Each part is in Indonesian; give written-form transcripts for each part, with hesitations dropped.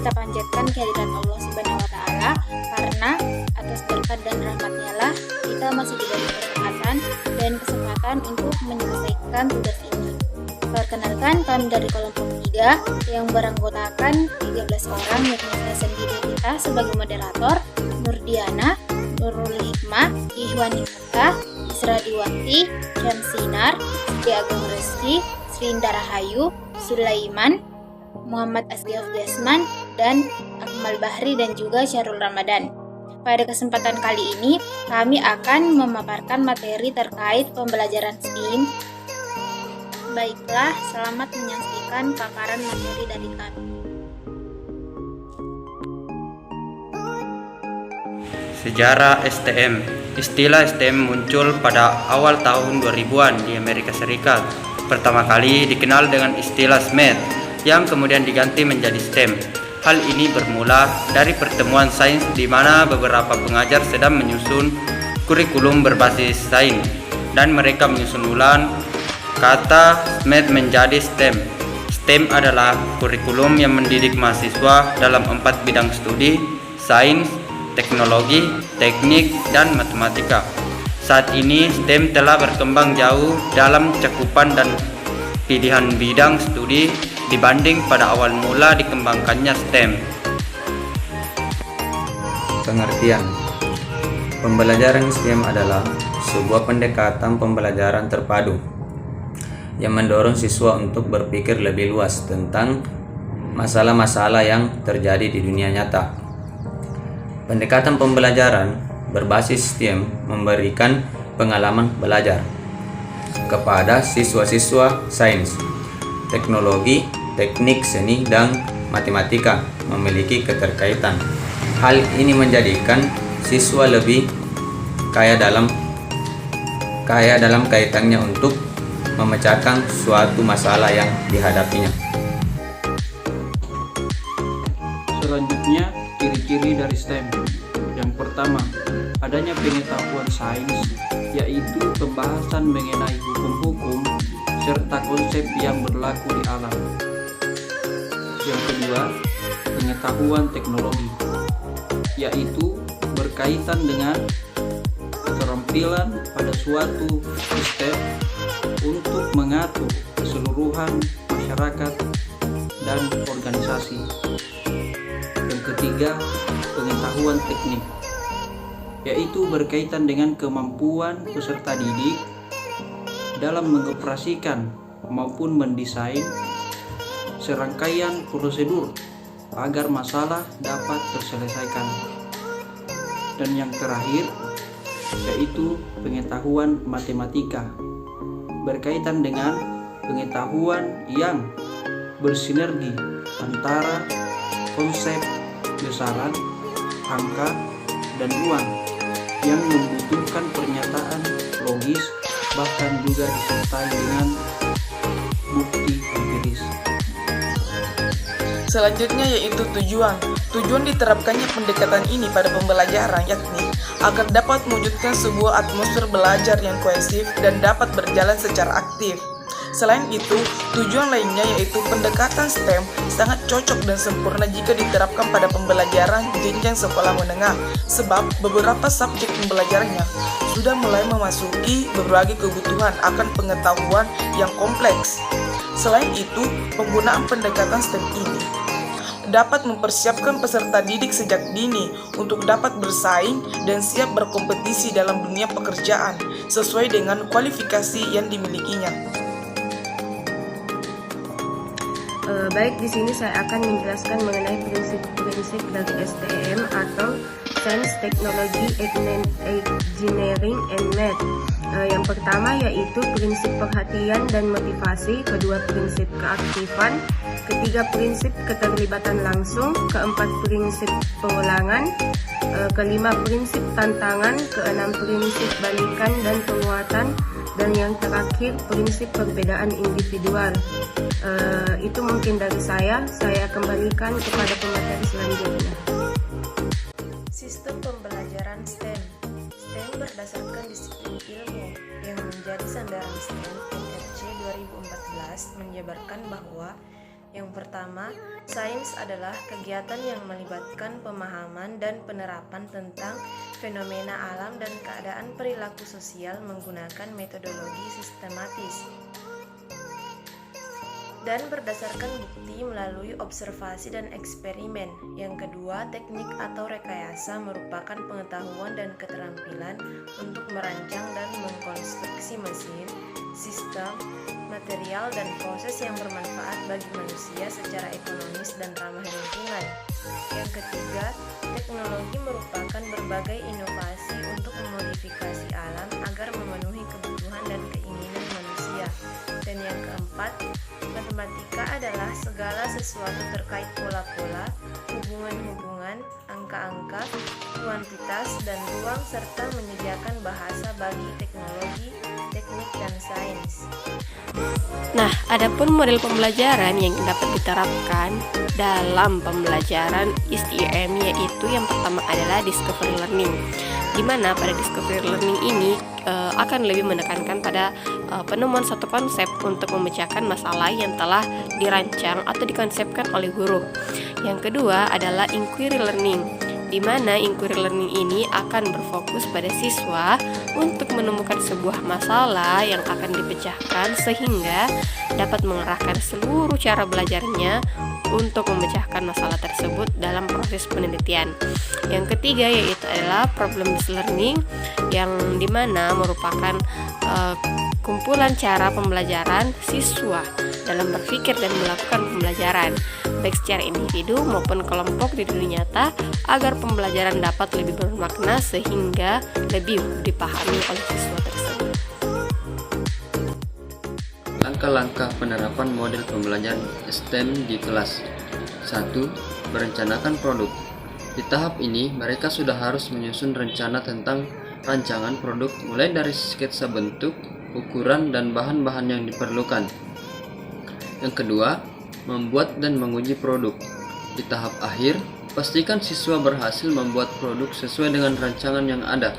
kita panjatkan kehadirat Allah Subhanahu wa Ta'ala, karena atas berkat dan rahmat-Nya lah kita masih diberi kesehatan dan kesempatan untuk menyelesaikan tugas ini. Perkenalkan, kami dari kelompok 3 yang beranggotakan 13 orang, yakni saya sendiri Rita sebagai moderator, Nurdiana, Nurul Hikmah, Ihwani Fatah, Isra Diwati, Syamsinar, Siti Agung Reski, Srinda Rahayu, Sulaiman, Muhammad Asgaf Jasman, dan Akmal Bahri dan juga Syarul Ramadan. Pada kesempatan kali ini, kami akan memaparkan materi terkait pembelajaran STEAM. Baiklah, selamat menyaksikan paparan materi dari kami. Sejarah STM. Istilah STEM muncul pada awal tahun 2000-an di Amerika Serikat. Pertama kali dikenal dengan istilah SMART yang kemudian diganti menjadi STEM. Hal ini bermula dari pertemuan sains di mana beberapa pengajar sedang menyusun kurikulum berbasis sains dan mereka menyusun ulang kata SMART menjadi STEM. STEM adalah kurikulum yang mendidik mahasiswa dalam 4 bidang studi: sains, teknologi, teknik, dan matematika. Saat ini STEM telah berkembang jauh dalam cakupan dan pilihan bidang studi dibanding pada awal mula dikembangkannya STEM. Pengertian. Pembelajaran STEM adalah sebuah pendekatan pembelajaran terpadu yang mendorong siswa untuk berpikir lebih luas tentang masalah-masalah yang terjadi di dunia nyata. Pendekatan pembelajaran berbasis STEM memberikan pengalaman belajar kepada siswa-siswa sains, teknologi, teknik, seni, dan matematika memiliki keterkaitan. Hal ini menjadikan siswa lebih kaya dalam kaitannya untuk memecahkan suatu masalah yang dihadapinya. Selanjutnya, ciri-ciri dari STEM. Yang pertama, adanya pengetahuan sains, yaitu pembahasan mengenai hukum-hukum serta konsep yang berlaku di alam. Yang kedua, pengetahuan teknologi, yaitu berkaitan dengan keterampilan pada suatu sistem untuk mengatur keseluruhan masyarakat dan organisasi. Yang ketiga, pengetahuan teknik, yaitu berkaitan dengan kemampuan peserta didik dalam mengoperasikan maupun mendesain serangkaian prosedur agar masalah dapat terselesaikan. Dan yang terakhir, yaitu pengetahuan matematika, berkaitan dengan pengetahuan yang bersinergi antara konsep besaran, angka, dan ruang yang membutuhkan pernyataan logis, bahkan juga disertai dengan bukti empiris. Selanjutnya yaitu tujuan. Tujuan diterapkannya pendekatan ini pada pembelajaran yakni agar dapat mewujudkan sebuah atmosfer belajar yang kohesif dan dapat berjalan secara aktif. Selain itu, tujuan lainnya yaitu pendekatan STEM sangat cocok dan sempurna jika diterapkan pada pembelajaran jenjang sekolah menengah, sebab beberapa subjek pembelajarannya sudah mulai memasuki berbagai kebutuhan akan pengetahuan yang kompleks. Selain itu, penggunaan pendekatan STEM ini dapat mempersiapkan peserta didik sejak dini untuk dapat bersaing dan siap berkompetisi dalam dunia pekerjaan sesuai dengan kualifikasi yang dimilikinya. Baik, di sini saya akan menjelaskan mengenai prinsip-prinsip dari STM atau Science, Technology, Engineering, and Math. Yang pertama yaitu prinsip perhatian dan motivasi, kedua prinsip keaktifan, ketiga prinsip keterlibatan langsung, keempat prinsip pengulangan, kelima prinsip tantangan, keenam prinsip balikan dan penguatan, dan yang terakhir prinsip perbedaan individual. Itu mungkin dari saya kembalikan kepada pemateri selanjutnya. Sistem pembelajaran STEM. STEM berdasarkan disiplin ilmu yang menjadi sandaran STEM NRC 2014 menjabarkan bahwa Yang pertama, sains adalah kegiatan yang melibatkan pemahaman dan penerapan tentang fenomena alam dan keadaan perilaku sosial menggunakan metodologi sistematis dan berdasarkan bukti melalui observasi dan eksperimen. Yang kedua, teknik atau rekayasa merupakan pengetahuan dan keterampilan untuk merancang dan mengkonstruksi mesin, sistem, material, dan proses yang bermanfaat bagi manusia secara ekonomis dan ramah lingkungan. Yang ketiga, teknologi merupakan berbagai inovasi untuk memodifikasi alam agar memenuhi kebutuhan dan keinginan manusia. Dan yang keempat, matematika adalah segala sesuatu terkait pola-pola, hubungan-hubungan, angka-angka, kuantitas, dan ruang, serta menyediakan bahasa bagi teknologi, teknik, dan sains. Nah, adapun model pembelajaran yang dapat diterapkan dalam pembelajaran STEM, yaitu yang pertama adalah discovery learning, di mana pada discovery learning ini akan lebih menekankan pada penemuan satu konsep untuk memecahkan masalah yang telah dirancang atau dikonsepkan oleh guru. Yang kedua adalah inquiry learning, di mana inquiry learning ini akan berfokus pada siswa untuk menemukan sebuah masalah yang akan dipecahkan sehingga dapat mengerahkan seluruh cara belajarnya untuk memecahkan masalah tersebut dalam proses penelitian. Yang ketiga yaitu adalah problem based learning, yang dimana merupakan kumpulan cara pembelajaran siswa dalam berpikir dan melakukan pembelajaran baik secara individu maupun kelompok di dunia nyata agar pembelajaran dapat lebih bermakna sehingga lebih dipahami oleh siswa tersebut. Langkah-langkah penerapan model pembelajaran STEM di kelas. 1. Merencanakan produk. Di tahap ini, mereka sudah harus menyusun rencana tentang rancangan produk mulai dari sketsa bentuk, ukuran, dan bahan-bahan yang diperlukan. Yang kedua, membuat dan menguji produk. Di tahap akhir, pastikan siswa berhasil membuat produk sesuai dengan rancangan yang ada.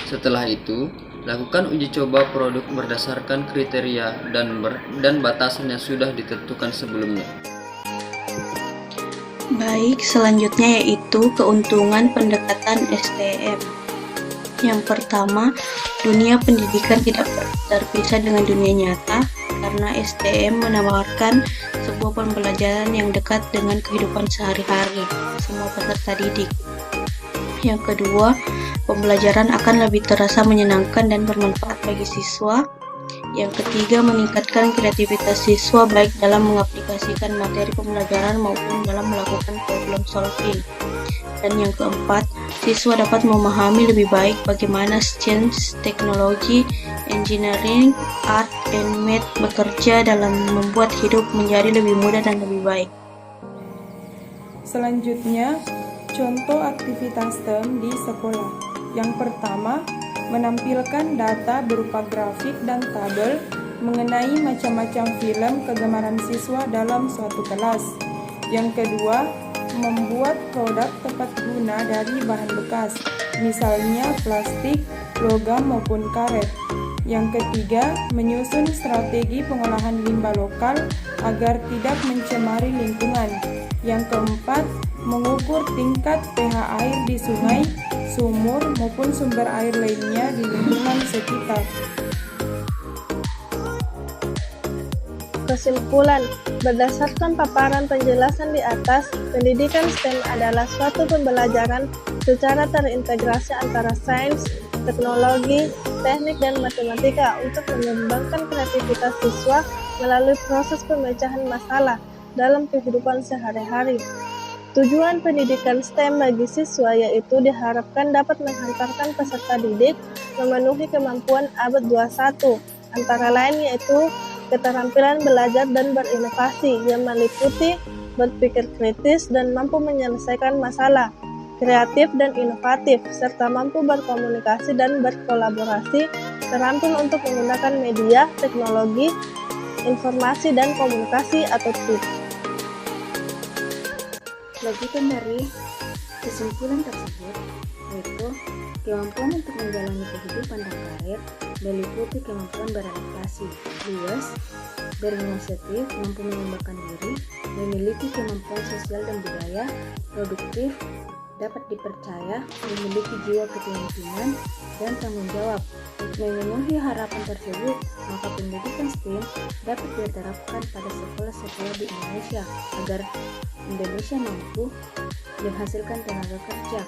Setelah itu, lakukan uji coba produk berdasarkan kriteria dan batasan yang sudah ditentukan sebelumnya. Baik, selanjutnya yaitu keuntungan pendekatan STEM. Yang pertama, dunia pendidikan tidak terpisah dengan dunia nyata karena STEM menawarkan sebuah pembelajaran yang dekat dengan kehidupan sehari-hari semua peserta didik. Yang kedua, pembelajaran akan lebih terasa menyenangkan dan bermanfaat bagi siswa. Yang ketiga, meningkatkan kreativitas siswa baik dalam mengaplikasikan materi pembelajaran maupun dalam melakukan problem solving. Dan yang keempat, siswa dapat memahami lebih baik bagaimana sains, teknologi, engineering, art, and math bekerja dalam membuat hidup menjadi lebih mudah dan lebih baik. Selanjutnya, contoh aktivitas STEM di sekolah. Yang pertama, menampilkan data berupa grafik dan tabel mengenai macam-macam film kegemaran siswa dalam suatu kelas. Yang kedua, membuat produk tepat guna dari bahan bekas, misalnya plastik, logam maupun karet. Yang ketiga, menyusun strategi pengolahan limbah lokal agar tidak mencemari lingkungan. Yang keempat, mengukur tingkat pH air di sungai, sumur maupun sumber air lainnya di lingkungan sekitar. Kesimpulan, berdasarkan paparan penjelasan di atas, pendidikan STEM adalah suatu pembelajaran secara terintegrasi antara sains, teknologi, teknik, dan matematika untuk mengembangkan kreativitas siswa melalui proses pemecahan masalah dalam kehidupan sehari-hari. Tujuan pendidikan STEM bagi siswa yaitu diharapkan dapat menghantarkan peserta didik memenuhi kemampuan abad 21, antara lain yaitu keterampilan belajar dan berinovasi yang meliputi berpikir kritis dan mampu menyelesaikan masalah, kreatif dan inovatif, serta mampu berkomunikasi dan berkolaborasi, terampil untuk menggunakan media, teknologi, informasi, dan komunikasi atau TIP. Lanjutan dari kesimpulan tersebut, yaitu kemampuan untuk menjalani kehidupan dan karir meliputi kemampuan beradaptasi, luas, berinisiatif, mampu mengembangkan diri, memiliki kemampuan sosial dan budaya, produktif, dapat dipercaya, memiliki jiwa kepemimpinan, dan tanggung jawab. Untuk memenuhi harapan tersebut, maka pendidikan STEM dapat diterapkan pada sekolah-sekolah di Indonesia agar Indonesia mampu menghasilkan tenaga kerja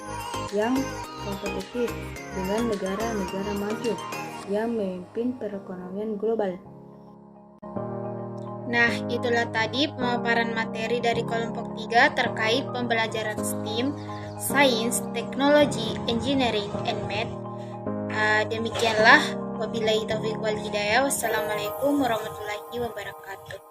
yang kompetitif dengan negara-negara maju yang memimpin perekonomian global. Nah, itulah tadi pemaparan materi dari kelompok 3 terkait pembelajaran STEAM, Sains, Teknologi, Engineering, and Math. Demikianlah, wabillahi taufiq wal hidayah. Wassalamualaikum warahmatullahi wabarakatuh.